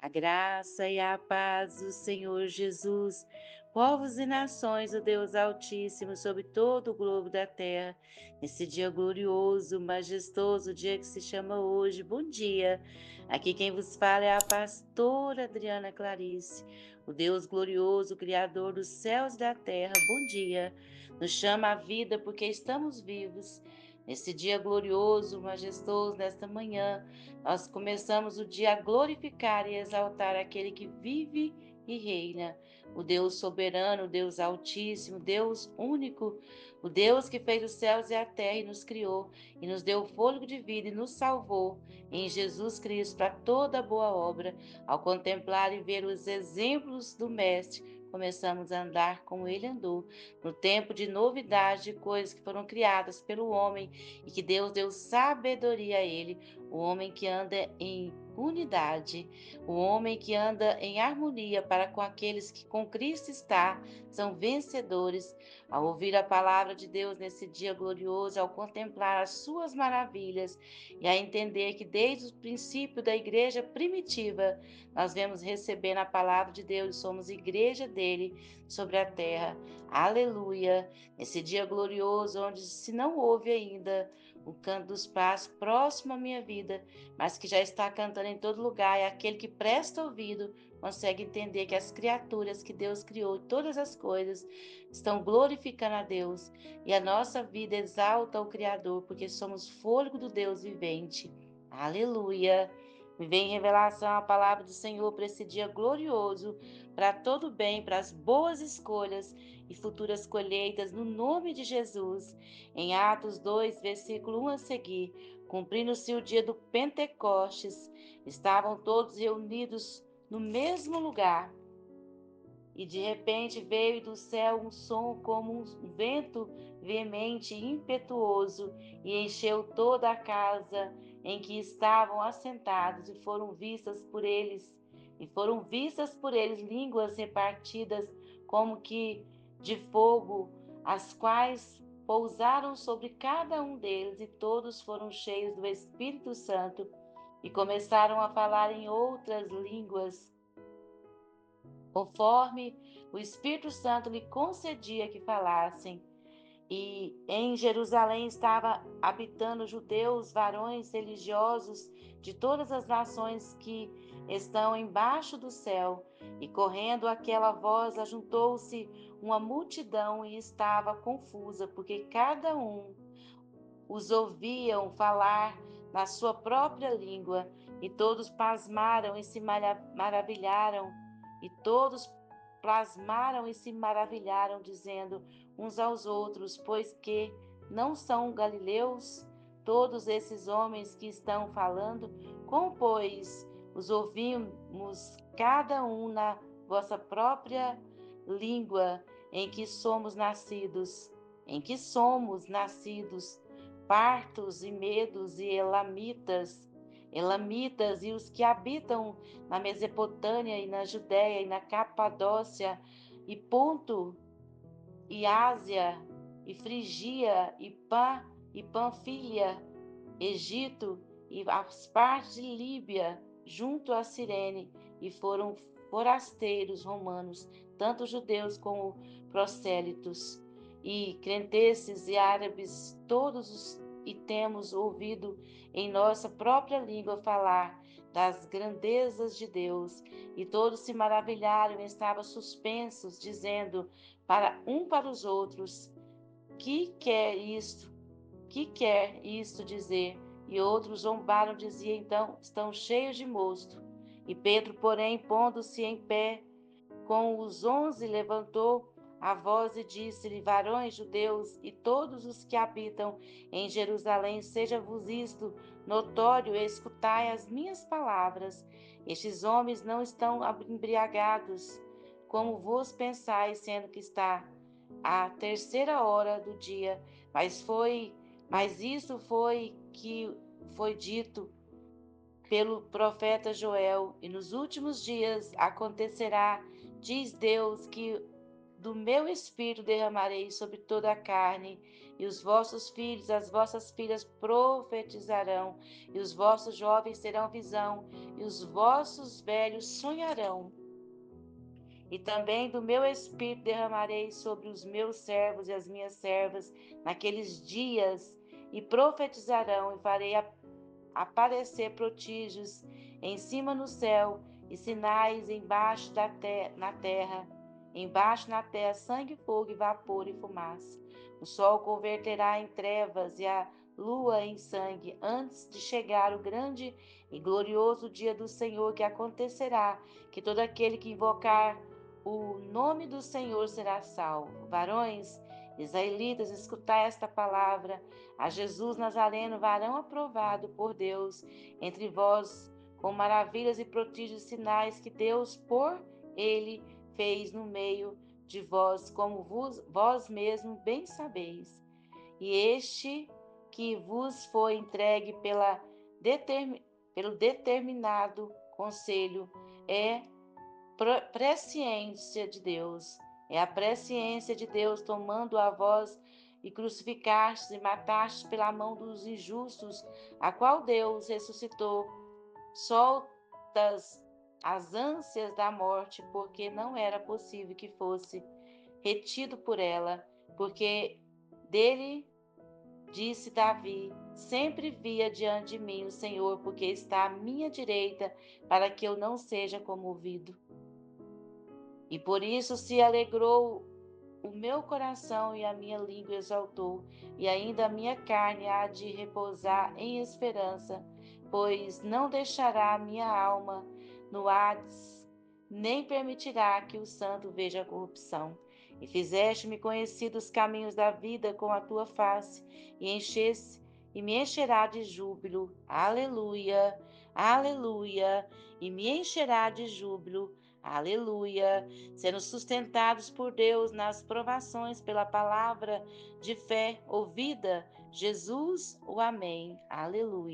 A graça e a paz do Senhor Jesus, povos e nações, o Deus Altíssimo, sobre todo o globo da terra, nesse dia glorioso, majestoso, dia que se chama hoje. Bom dia! Aqui quem vos fala é a pastora Adriana Clarice, o Deus glorioso, Criador dos céus e da terra. Bom dia! Nos chama a vida porque estamos vivos. Nesse dia glorioso, majestoso, nesta manhã, nós começamos o dia a glorificar e exaltar aquele que vive e reina, o Deus soberano, o Deus altíssimo, Deus único, o Deus que fez os céus e a terra e nos criou, e nos deu o fôlego de vida e nos salvou em Jesus Cristo para toda boa obra. Ao contemplar e ver os exemplos do Mestre, começamos a andar como ele andou, no tempo de novidade de coisas que foram criadas pelo homem e que Deus deu sabedoria a ele, o homem que anda em unidade, o homem que anda em harmonia para com aqueles que com Cristo está, são vencedores. Ao ouvir a palavra de Deus nesse dia glorioso, ao contemplar as suas maravilhas e a entender que desde o princípio da igreja primitiva, nós vemos recebendo a palavra de Deus e somos igreja dele sobre a terra. Aleluia! Nesse dia glorioso, onde se não ouve ainda o canto dos pássaros próximo à minha vida, mas que já está cantando em todo lugar, é aquele que presta ouvido, consegue entender que as criaturas que Deus criou, todas as coisas, estão glorificando a Deus, e a nossa vida exalta o Criador, porque somos fôlego do Deus vivente. Aleluia! Me vem em revelação a palavra do Senhor para esse dia glorioso, para todo bem, para as boas escolhas e futuras colheitas, no nome de Jesus. Em Atos 2, versículo 1 a seguir, cumprindo-se o dia do Pentecostes, estavam todos reunidos no mesmo lugar. E de repente veio do céu um som como um vento veemente e impetuoso, e encheu toda a casa em que estavam assentados, e foram vistas por eles línguas repartidas como que de fogo, as quais pousaram sobre cada um deles, e todos foram cheios do Espírito Santo e começaram a falar em outras línguas, conforme o Espírito Santo lhe concedia que falassem. E em Jerusalém estava habitando judeus, varões religiosos de todas as nações que estão embaixo do céu. E correndo aquela voz, ajuntou-se uma multidão e estava confusa, porque cada um os ouviam falar na sua própria língua, e todos pasmaram e se maravilharam, e todos plasmaram e se maravilharam, dizendo uns aos outros: pois que não são galileus todos esses homens que estão falando? Como, pois, os ouvimos cada um na vossa própria língua em que somos nascidos? Em que somos nascidos? Partos e medos e elamitas e os que habitam na Mesopotâmia e na Judéia e na Capadócia e Ponto e Ásia e Frigia e Panfilia, Egito e as partes de Líbia junto a Cirene, e foram forasteiros romanos, tanto judeus como prosélitos e crenteces e árabes, e temos ouvido em nossa própria língua falar das grandezas de Deus. E todos se maravilharam e estavam suspensos, dizendo para os outros: que quer isto? Que quer isto dizer? E outros zombaram, diziam: então estão cheios de mosto. E Pedro, porém, pondo-se em pé com os 11, levantou a voz e disse-lhe: varões judeus e todos os que habitam em Jerusalém, seja-vos isto notório, escutai as minhas palavras. Estes homens não estão embriagados, como vos pensais, sendo que está a terceira hora do dia, mas isso foi que foi dito pelo profeta Joel: e nos últimos dias acontecerá, diz Deus, que do meu espírito derramarei sobre toda a carne, e os vossos filhos, as vossas filhas profetizarão, e os vossos jovens terão visão, e os vossos velhos sonharão. E também do meu espírito derramarei sobre os meus servos e as minhas servas naqueles dias, e profetizarão, e farei aparecer prodígios em cima no céu e sinais embaixo na terra. Embaixo na terra, sangue, fogo, e vapor e fumaça. O sol converterá em trevas e a lua em sangue, antes de chegar o grande e glorioso dia do Senhor, que acontecerá, que todo aquele que invocar o nome do Senhor será salvo. Varões, israelitas, escutai esta palavra. A Jesus Nazareno, varão aprovado por Deus entre vós, com maravilhas e prodígios e sinais que Deus por ele fez no meio de vós, como vós mesmo bem sabeis. E este que vos foi entregue pelo determinado conselho é presciência de Deus. É a presciência de Deus tomando a vós e crucificastes e matastes pela mão dos injustos, a qual Deus ressuscitou, soltas as ânsias da morte, porque não era possível que fosse retido por ela, porque dele disse Davi: sempre via diante de mim o Senhor, porque está à minha direita, para que eu não seja comovido. E por isso se alegrou o meu coração e a minha língua exaltou, e ainda a minha carne há de repousar em esperança, pois não deixará a minha alma no Hades, nem permitirá que o santo veja a corrupção. E fizeste-me conhecer os caminhos da vida com a tua face, e me encherá de júbilo. Aleluia, aleluia, e me encherá de júbilo. Aleluia, sendo sustentados por Deus nas provações pela palavra de fé ouvida. Jesus, o Amém. Aleluia.